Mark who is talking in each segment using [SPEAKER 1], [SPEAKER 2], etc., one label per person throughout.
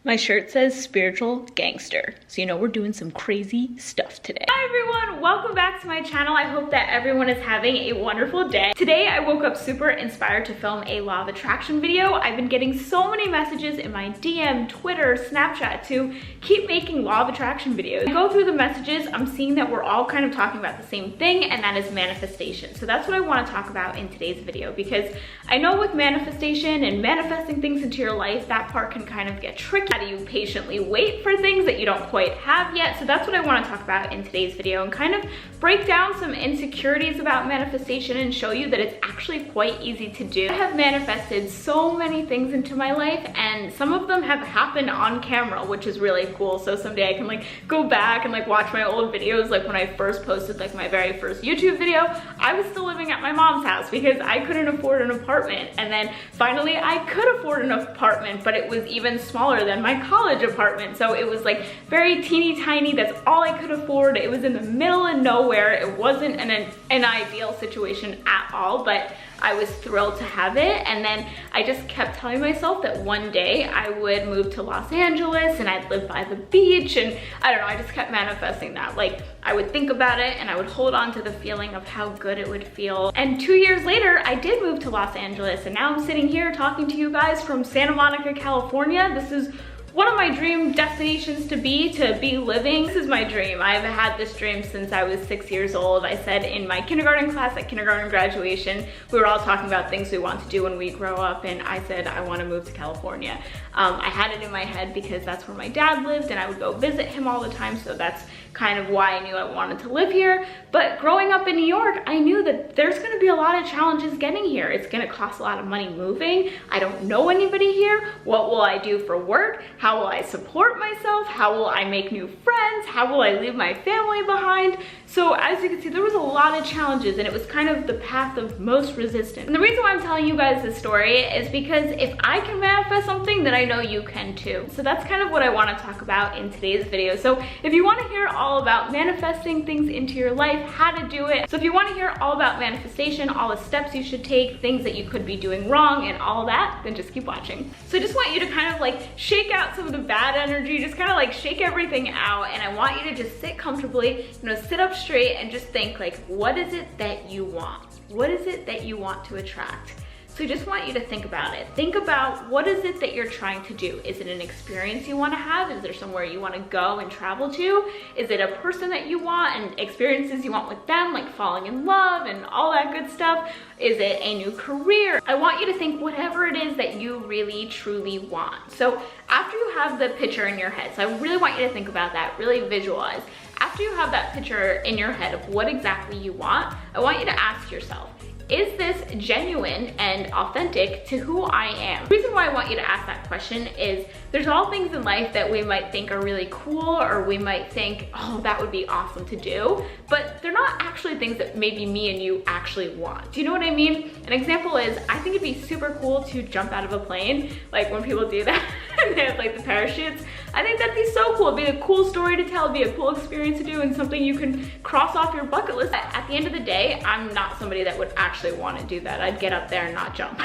[SPEAKER 1] My shirt says spiritual gangster, so you know we're doing some crazy stuff today. Hi everyone, welcome back to my channel. I hope that everyone is having a wonderful day. Today I woke up super inspired to film a law of attraction video. I've been getting so many messages in my DM, Twitter, Snapchat to keep making law of attraction videos. I go through the messages, I'm seeing that we're all kind of talking about the same thing, and that is manifestation. So that's what I want to talk about in today's video, because I know with manifestation and manifesting things into your life, that part can kind of get tricky. How do you patiently wait for things that you don't quite have yet? So that's what I want to talk about in today's video, and kind of break down some insecurities about manifestation and show you that it's actually quite easy to do. I have manifested so many things into my life, and some of them have happened on camera, which is really cool. So someday I can like go back and like watch my old videos. Like when I first posted like my very first YouTube video, I was still living at my mom's house because I couldn't afford an apartment. And then finally I could afford an apartment, but it was even smaller than my college apartment. So it was like very teeny tiny. That's all I could afford. It was in the middle of nowhere. It wasn't an ideal situation at all, but I was thrilled to have it. And then I just kept telling myself that one day I would move to Los Angeles and I'd live by the beach. And I don't know, I just kept manifesting that. Like I would think about it and I would hold on to the feeling of how good it would feel. And 2 years later, I did move to Los Angeles, and now I'm sitting here talking to you guys from Santa Monica, California. This is one of my dream destinations to be living. This is my dream. I've had this dream since I was 6 years old. I said in my kindergarten class at kindergarten graduation, we were all talking about things we want to do when we grow up, and I said I want to move to California. I had it in my head because that's where my dad lived and I would go visit him all the time, so that's kind of why I knew I wanted to live here. But growing up in New York, I knew that there's gonna be a lot of challenges getting here. It's gonna cost a lot of money moving. I don't know anybody here. What will I do for work? How will I support myself? How will I make new friends? How will I leave my family behind? So as you can see, there was a lot of challenges, and it was kind of the path of most resistance. And the reason why I'm telling you guys this story is because if I can manifest something, then I know you can too. So that's kind of what I want to talk about in today's video. So if you want to hear all about manifesting things into your life, how to do it. So if you want to hear all about manifestation, all the steps you should take, things that you could be doing wrong and all that, then just keep watching. So I just want you to kind of like shake out some of the bad energy, just kind of like shake everything out, and I want you to just sit comfortably, sit up straight and just think like, what is it that you want? What is it that you want to attract? So I just want you to think about it. Think about, what is it that you're trying to do? Is it an experience you want to have? Is there somewhere you want to go and travel to? Is it a person that you want and experiences you want with them, like falling in love and all that good stuff? Is it a new career? I want you to think whatever it is that you really truly want. So after you have the picture in your head, so I really want you to think about that, really visualize. After you have that picture in your head of what exactly you want, I want you to ask yourself, is this genuine and authentic to who I am? The reason why I want you to ask that question is there's all things in life that we might think are really cool, or we might think, oh, that would be awesome to do, but they're not actually things that maybe me and you actually want. Do you know what I mean? An example is, I think it'd be super cool to jump out of a plane, like when people do that and they have like the parachutes. I think that'd be so cool. It'd be a cool story to tell, it'd be a cool experience to do, and something you can cross off your bucket list. At the end of the day, I'm not somebody that would actually want to do that. I'd get up there and not jump.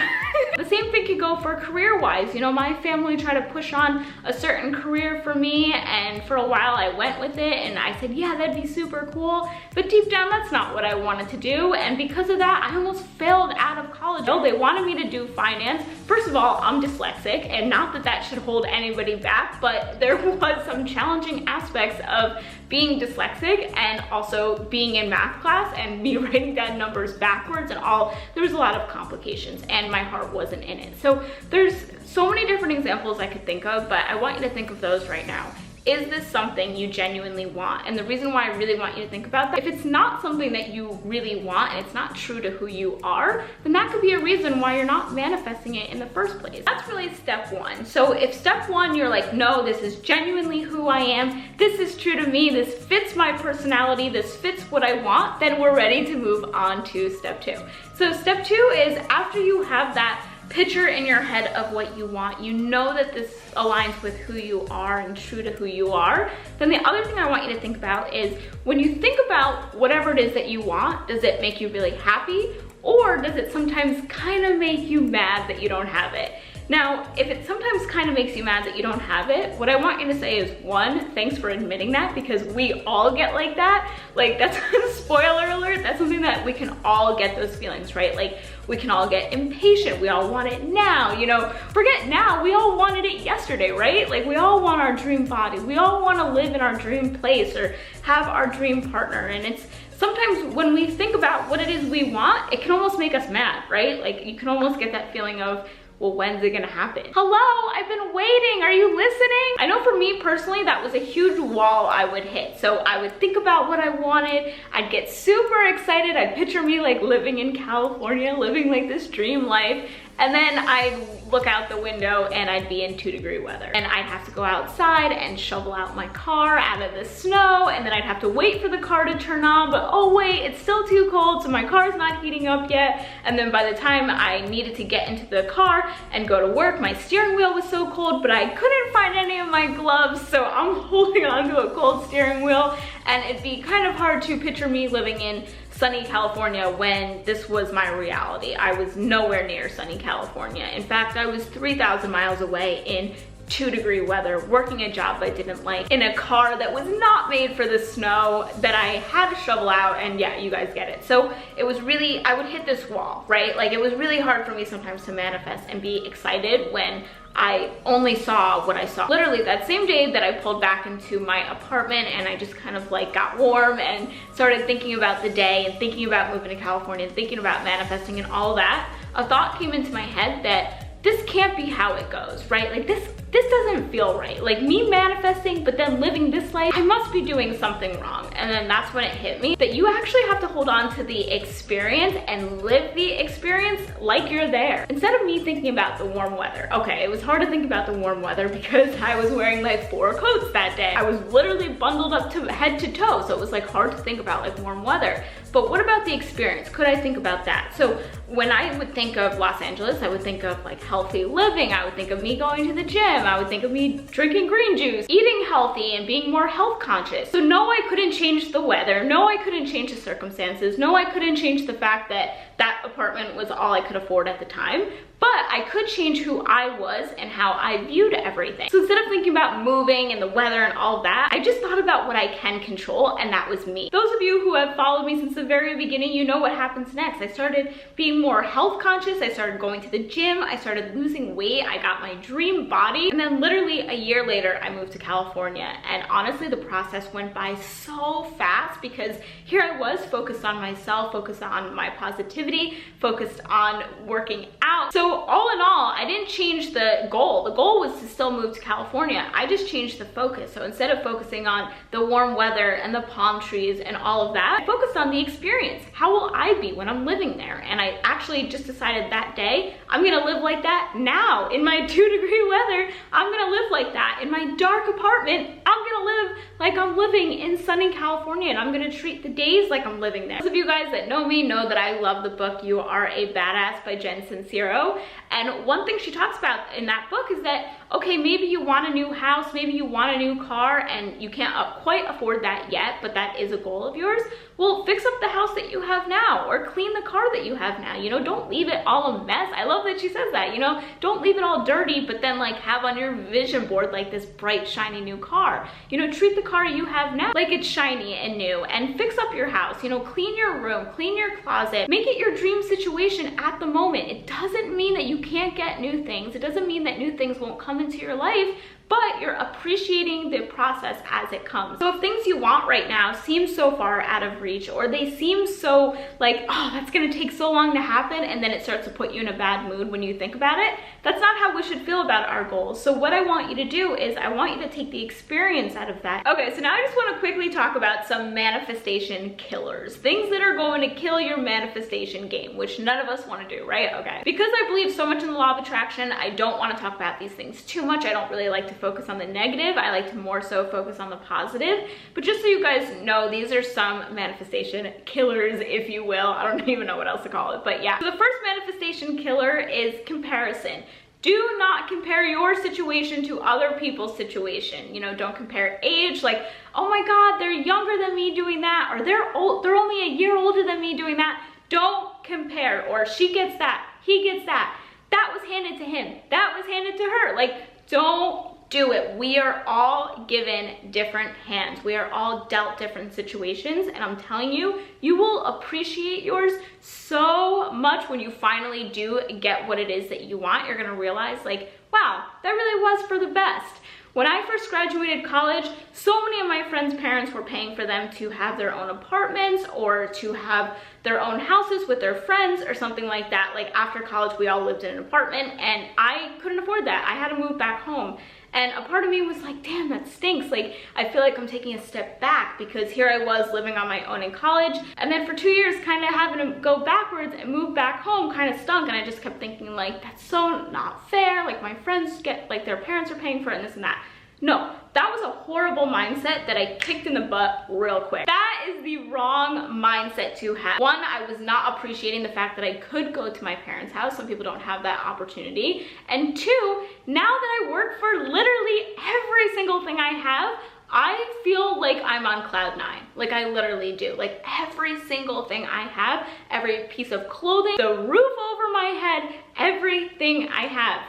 [SPEAKER 1] The same thing could go for career-wise. My family tried to push on a certain career for me, and for a while I went with it and I said, yeah, that'd be super cool, but deep down that's not what I wanted to do. And because of that, I almost failed out of college. They wanted me to do finance. First of all, I'm dyslexic, and not that that should hold anybody back, but there was some challenging aspects of being dyslexic and also being in math class and me writing down numbers backwards and all. There was a lot of complications, and my heart wasn't in it. So there's so many different examples I could think of, but I want you to think of those right now. Is this something you genuinely want? And the reason why I really want you to think about that, if it's not something that you really want and it's not true to who you are, then that could be a reason why you're not manifesting it in the first place. That's really step one. So if step one, you're like, no, this is genuinely who I am, this is true to me, this fits my personality, this fits what I want, then we're ready to move on to step two. So step two is, after you have that picture in your head of what you want, you know that this aligns with who you are and true to who you are, then the other thing I want you to think about is, when you think about whatever it is that you want, does it make you really happy, or does it sometimes kind of make you mad that you don't have it? Now, if it sometimes kind of makes you mad that you don't have it, what I want you to say is, one, thanks for admitting that, because we all get like that. Like, that's spoiler alert, that's something that we can all get those feelings, right? Like, we can all get impatient. We all want it now, you know, forget now, we all wanted it yesterday, right? Like, we all want our dream body. We all want to live in our dream place or have our dream partner. And it's sometimes when we think about what it is we want, it can almost make us mad, right? Like, you can almost get that feeling of, well, when's it gonna happen? Hello, I've been waiting, are you listening? I know for me personally, that was a huge wall I would hit. So I would think about what I wanted, I'd get super excited, I'd picture me like living in California, living like this dream life, and then I'd look out the window and I'd be in 2-degree weather. And I'd have to go outside and shovel out my car out of the snow, and then I'd have to wait for the car to turn on, but oh wait, it's still too cold, so my car's not heating up yet. And then by the time I needed to get into the car and go to work, my steering wheel was so cold, but I couldn't find any of my gloves, so I'm holding onto a cold steering wheel, and it'd be kind of hard to picture me living in sunny California when this was my reality. I was nowhere near sunny California. In fact, I was 3,000 miles away in 2-degree weather, working a job I didn't like, in a car that was not made for the snow that I had to shovel out, and yeah, you guys get it. So it was really, I would hit this wall, right? Like, it was really hard for me sometimes to manifest and be excited when I only saw what I saw. Literally that same day that I pulled back into my apartment and I just kind of like got warm and started thinking about the day and thinking about moving to California and thinking about manifesting and all that, a thought came into my head that this can't be how it goes, right? Like, this doesn't feel right. Like, me manifesting, but then living this life, I must be doing something wrong. And then that's when it hit me that you actually have to hold on to the experience and live the experience like you're there. Instead of me thinking about the warm weather. Okay, it was hard to think about the warm weather because I was wearing like 4 coats that day. I was literally bundled up to head to toe, so it was like hard to think about like warm weather. But what about the experience? Could I think about that? So when I would think of Los Angeles, I would think of like healthy living. I would think of me going to the gym. I would think of me drinking green juice, eating healthy and being more health conscious. So no, I couldn't change the weather. No, I couldn't change the circumstances. No, I couldn't change the fact that that apartment was all I could afford at the time. But I could change who I was and how I viewed everything. So instead of thinking about moving and the weather and all that, I just thought about what I can control, and that was me. Those of you who have followed me since the very beginning, you know what happens next. I started being more health conscious. I started going to the gym. I started losing weight. I got my dream body. And then literally a year later, I moved to California. And honestly, the process went by so fast because here I was focused on myself, focused on my positivity, focused on working out. So all in all, I didn't change the goal. The goal was to still move to California. I just changed the focus. So instead of focusing on the warm weather and the palm trees and all of that, I focused on the experience. How will I be when I'm living there? And I actually just decided that day, I'm gonna live like that now. In my 2-degree weather, I'm gonna live like that. In my dark apartment, I'm gonna live like I'm living in sunny California, and I'm gonna treat the days like I'm living there. Those of you guys that know me know that I love the book You Are a Badass by Jen Sincero. And one thing she talks about in that book is that, okay, maybe you want a new house, maybe you want a new car, and you can't quite afford that yet, but that is a goal of yours. Well, fix up the house that you have now, or clean the car that you have now. You know, don't leave it all a mess. I love that she says that, you know, don't leave it all dirty, but then like have on your vision board like this bright, shiny new car. You know, treat the car you have now like it's shiny and new, and fix up your house. You know, clean your room, clean your closet, make it your dream situation at the moment. It doesn't mean that you can't get new things. It doesn't mean that new things won't come into your life, but you're appreciating the process as it comes. So if things you want right now seem so far out of reach, or they seem so like, oh, that's gonna take so long to happen, and then it starts to put you in a bad mood when you think about it, that's not how we should feel about our goals. So what I want you to do is I want you to take the experience out of that. Okay, so now I just wanna quickly talk about some manifestation killers, things that are going to kill your manifestation game, which none of us wanna do, right? Okay. Because I believe so much in the law of attraction, I don't wanna talk about these things too much. I don't really like to focus on the negative. I like to more so focus on the positive. But just so you guys know, these are some manifestation killers, if you will. I don't even know what else to call it, but yeah. So the first manifestation killer is comparison. Do not compare your situation to other people's situation. You know, don't compare age, like, oh my God, they're younger than me doing that, or they're only a year older than me doing that. Don't compare, or she gets that, he gets that. that was handed to him. That was handed to her. Like, don't do it. We are all given different hands. We are all dealt different situations, and I'm telling you, you will appreciate yours so much when you finally do get what it is that you want. You're gonna realize, like, wow, that really was for the best. When I first graduated college, so many of my friends' parents were paying for them to have their own apartments or to have their own houses with their friends or something like that. Like, after college, we all lived in an apartment, and I couldn't afford that. I had to move back home. And a part of me was like, damn, that stinks. Like, I feel like I'm taking a step back because here I was living on my own in college. And then for 2 years, kind of having to go backwards and move back home kind of stunk. And I just kept thinking, like, that's so not fair. Like, my friends get, like, their parents are paying for it and this and that. No, that was a horrible mindset that I kicked in the butt real quick. That is the wrong mindset to have. One, I was not appreciating the fact that I could go to my parents' house. Some people don't have that opportunity. And two, now that I work for literally every single thing I have, I feel like I'm on cloud 9. Like, I literally do. Like, every single thing I have, every piece of clothing, the roof over my head, everything I have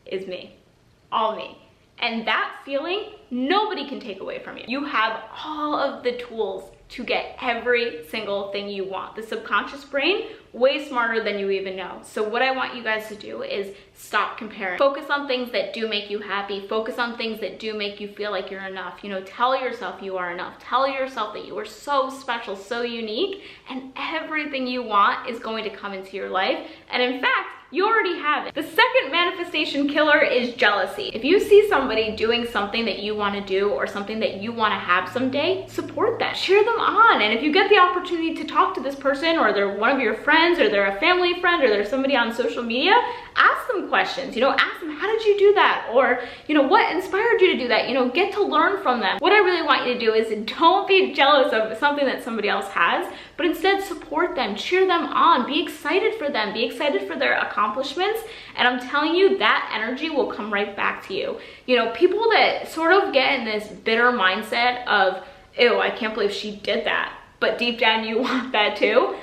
[SPEAKER 1] is me. All me. And that feeling, nobody can take away from you. You have all of the tools to get every single thing you want. The subconscious brain, way smarter than you even know. So what I want you guys to do is stop comparing. Focus on things that do make you happy. Focus on things that do make you feel like you're enough. You know, tell yourself you are enough. Tell yourself that you are so special, so unique, and everything you want is going to come into your life. And in fact, you already have it. The second manifestation killer is jealousy. If you see somebody doing something that you want to do or something that you want to have someday, support them. Cheer them on. And if you get the opportunity to talk to this person, or they're one of your friends, or they're a family friend, or they're somebody on social media, ask them questions. You know, ask them, how did you do that? Or, you know, what inspired you to do that? You know, get to learn from them. What I really want you to do is don't be jealous of something that somebody else has, but instead support them, cheer them on, be excited for them, be excited for their accomplishments. And I'm telling you, that energy will come right back to you. You know, people that sort of get in this bitter mindset of, ew, I can't believe she did that, but deep down you want that too.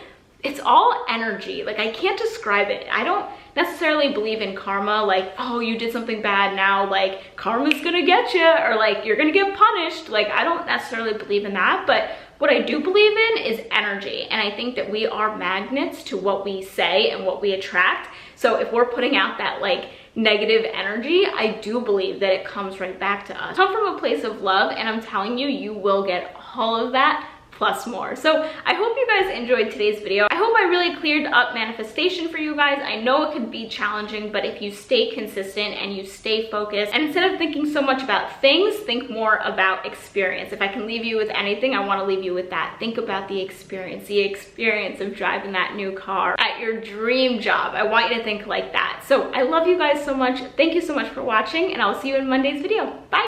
[SPEAKER 1] It's all energy. Like, I can't describe it. I don't necessarily believe in karma, like, oh, you did something bad, now like karma's gonna get you, or like you're gonna get punished. Like, I don't necessarily believe in that, but what I do believe in is energy. And I think that we are magnets to what we say and what we attract. So if we're putting out that like negative energy, I do believe that it comes right back to us. Come from a place of love, and I'm telling you, you will get all of that plus more. So I hope you guys enjoyed today's video. I hope I really cleared up manifestation for you guys. I know it can be challenging, but if you stay consistent and you stay focused, and instead of thinking so much about things, think more about experience. If I can leave you with anything, I want to leave you with that. Think about the experience of driving that new car at your dream job. I want you to think like that. So I love you guys so much. Thank you so much for watching, and I'll see you in Monday's video. Bye.